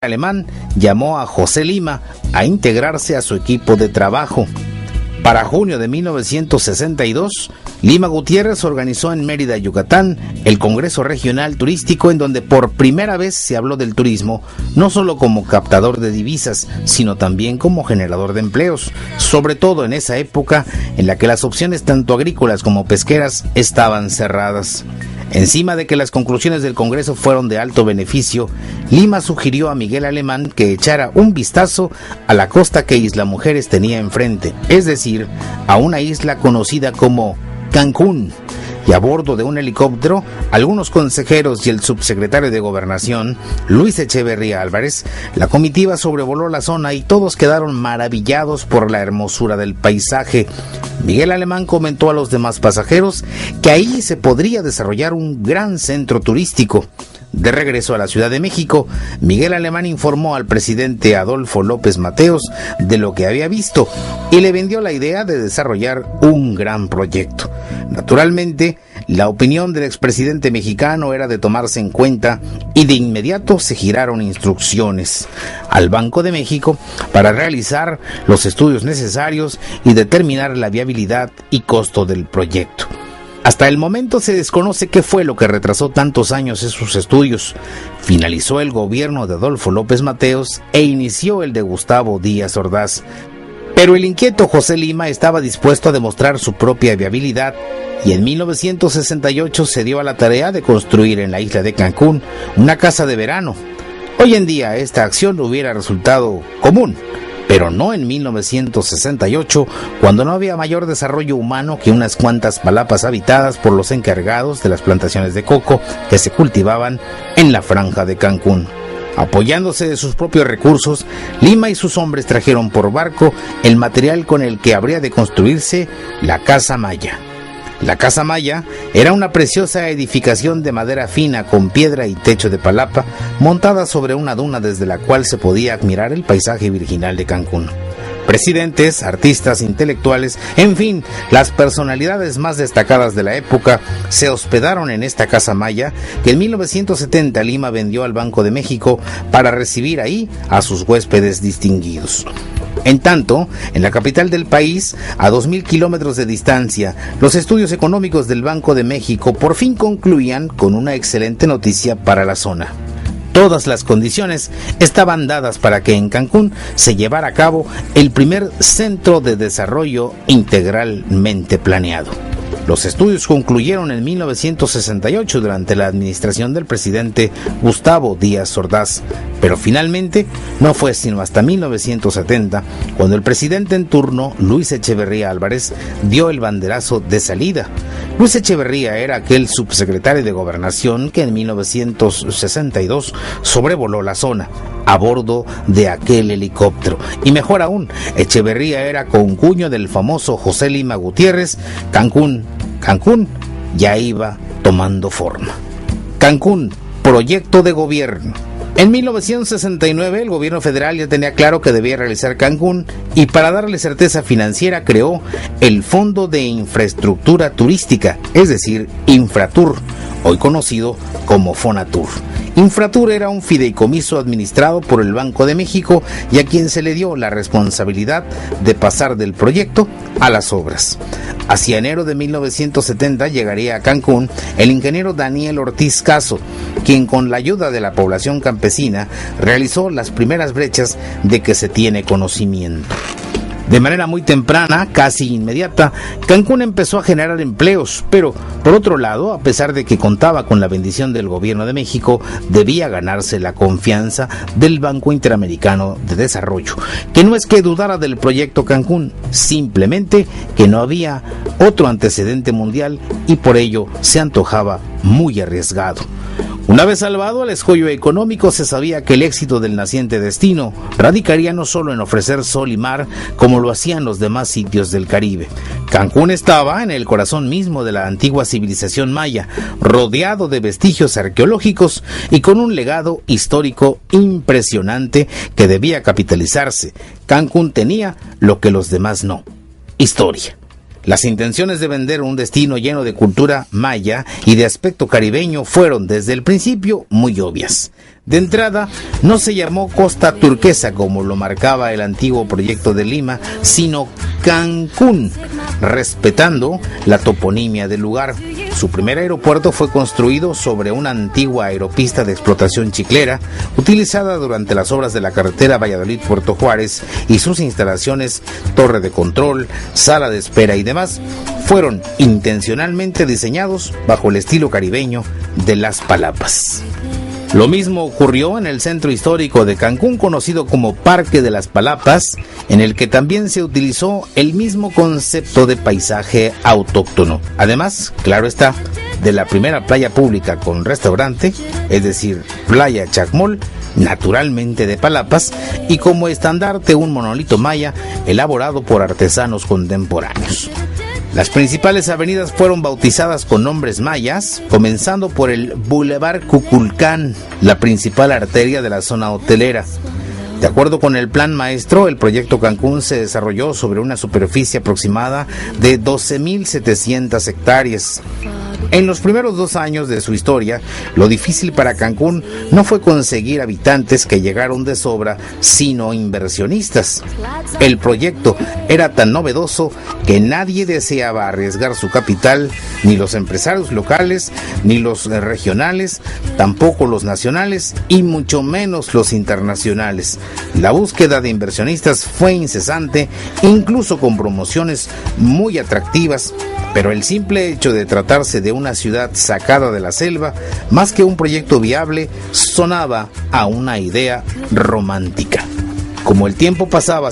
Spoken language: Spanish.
Alemán llamó a José Lima a integrarse a su equipo de trabajo. Para junio de 1962, Lima Gutiérrez organizó en Mérida, Yucatán, el Congreso Regional Turístico, en donde por primera vez se habló del turismo, no solo como captador de divisas, sino también como generador de empleos, sobre todo en esa época en la que las opciones tanto agrícolas como pesqueras estaban cerradas. Encima de que las conclusiones del Congreso fueron de alto beneficio, Lima sugirió a Miguel Alemán que echara un vistazo a la costa que Isla Mujeres tenía enfrente, es decir, a una isla conocida como Cancún. Y a bordo de un helicóptero, algunos consejeros y el subsecretario de Gobernación, Luis Echeverría Álvarez, la comitiva sobrevoló la zona y todos quedaron maravillados por la hermosura del paisaje. Miguel Alemán comentó a los demás pasajeros que ahí se podría desarrollar un gran centro turístico. De regreso a la Ciudad de México, Miguel Alemán informó al presidente Adolfo López Mateos de lo que había visto y le vendió la idea de desarrollar un gran proyecto. Naturalmente, la opinión del expresidente mexicano era de tomarse en cuenta y de inmediato se giraron instrucciones al Banco de México para realizar los estudios necesarios y determinar la viabilidad y costo del proyecto. Hasta el momento se desconoce qué fue lo que retrasó tantos años esos estudios. Finalizó el gobierno de Adolfo López Mateos e inició el de Gustavo Díaz Ordaz. Pero el inquieto José Lima estaba dispuesto a demostrar su propia viabilidad y en 1968 se dio a la tarea de construir en la isla de Cancún una casa de verano. Hoy en día esta acción hubiera resultado común, pero no en 1968, cuando no había mayor desarrollo humano que unas cuantas palapas habitadas por los encargados de las plantaciones de coco que se cultivaban en la franja de Cancún. Apoyándose de sus propios recursos, Lima y sus hombres trajeron por barco el material con el que habría de construirse la Casa Maya. La Casa Maya era una preciosa edificación de madera fina con piedra y techo de palapa, montada sobre una duna desde la cual se podía admirar el paisaje virginal de Cancún. Presidentes, artistas, intelectuales, en fin, las personalidades más destacadas de la época se hospedaron en esta Casa Maya que en 1970 Lima vendió al Banco de México para recibir ahí a sus huéspedes distinguidos. En tanto, en la capital del país, a 2.000 kilómetros de distancia, los estudios económicos del Banco de México por fin concluían con una excelente noticia para la zona. Todas las condiciones estaban dadas para que en Cancún se llevara a cabo el primer centro de desarrollo integralmente planeado. Los estudios concluyeron en 1968 durante la administración del presidente Gustavo Díaz Ordaz, pero finalmente no fue sino hasta 1970 cuando el presidente en turno, Luis Echeverría Álvarez, dio el banderazo de salida. Luis Echeverría era aquel subsecretario de Gobernación que en 1962 sobrevoló la zona a bordo de aquel helicóptero. Y mejor aún, Echeverría era concuño del famoso José Lima Gutiérrez. Cancún ya iba tomando forma. Cancún, proyecto de gobierno. En 1969 el gobierno federal ya tenía claro que debía realizar Cancún y para darle certeza financiera creó el Fondo de Infraestructura Turística, es decir, Infratur, hoy conocido como Fonatur. Infratur era un fideicomiso administrado por el Banco de México y a quien se le dio la responsabilidad de pasar del proyecto a las obras. Hacia enero de 1970 llegaría a Cancún el ingeniero Daniel Ortiz Caso, quien con la ayuda de la población campesina realizó las primeras brechas de que se tiene conocimiento. De manera muy temprana, casi inmediata, Cancún empezó a generar empleos, pero por otro lado, a pesar de que contaba con la bendición del gobierno de México, debía ganarse la confianza del Banco Interamericano de Desarrollo, que no es que dudara del proyecto Cancún, simplemente que no había otro antecedente mundial y por ello se antojaba muy arriesgado. Una vez salvado el escollo económico, se sabía que el éxito del naciente destino radicaría no solo en ofrecer sol y mar como lo hacían los demás sitios del Caribe. Cancún estaba en el corazón mismo de la antigua civilización maya, rodeado de vestigios arqueológicos y con un legado histórico impresionante que debía capitalizarse. Cancún tenía lo que los demás no: historia. Las intenciones de vender un destino lleno de cultura maya y de aspecto caribeño fueron desde el principio muy obvias. De entrada, no se llamó Costa Turquesa como lo marcaba el antiguo proyecto de Lima, sino Cancún, respetando la toponimia del lugar. Su primer aeropuerto fue construido sobre una antigua aeropista de explotación chiclera, utilizada durante las obras de la carretera Valladolid-Puerto Juárez, y sus instalaciones, torre de control, sala de espera y demás, fueron intencionalmente diseñados bajo el estilo caribeño de Las Palapas. Lo mismo ocurrió en el centro histórico de Cancún, conocido como Parque de las Palapas, en el que también se utilizó el mismo concepto de paisaje autóctono. Además, claro está, de la primera playa pública con restaurante, es decir, Playa Chacmol, naturalmente de Palapas, y como estandarte un monolito maya elaborado por artesanos contemporáneos. Las principales avenidas fueron bautizadas con nombres mayas, comenzando por el Boulevard Cuculcán, la principal arteria de la zona hotelera. De acuerdo con el plan maestro, el proyecto Cancún se desarrolló sobre una superficie aproximada de 12.700 hectáreas. En los primeros 2 años de su historia, lo difícil para Cancún no fue conseguir habitantes que llegaron de sobra, sino inversionistas. El proyecto era tan novedoso que nadie deseaba arriesgar su capital, ni los empresarios locales, ni los regionales, tampoco los nacionales y mucho menos los internacionales. La búsqueda de inversionistas fue incesante, incluso con promociones muy atractivas, pero el simple hecho de tratarse de una ciudad sacada de la selva, más que un proyecto viable, sonaba a una idea romántica. Como el tiempo pasaba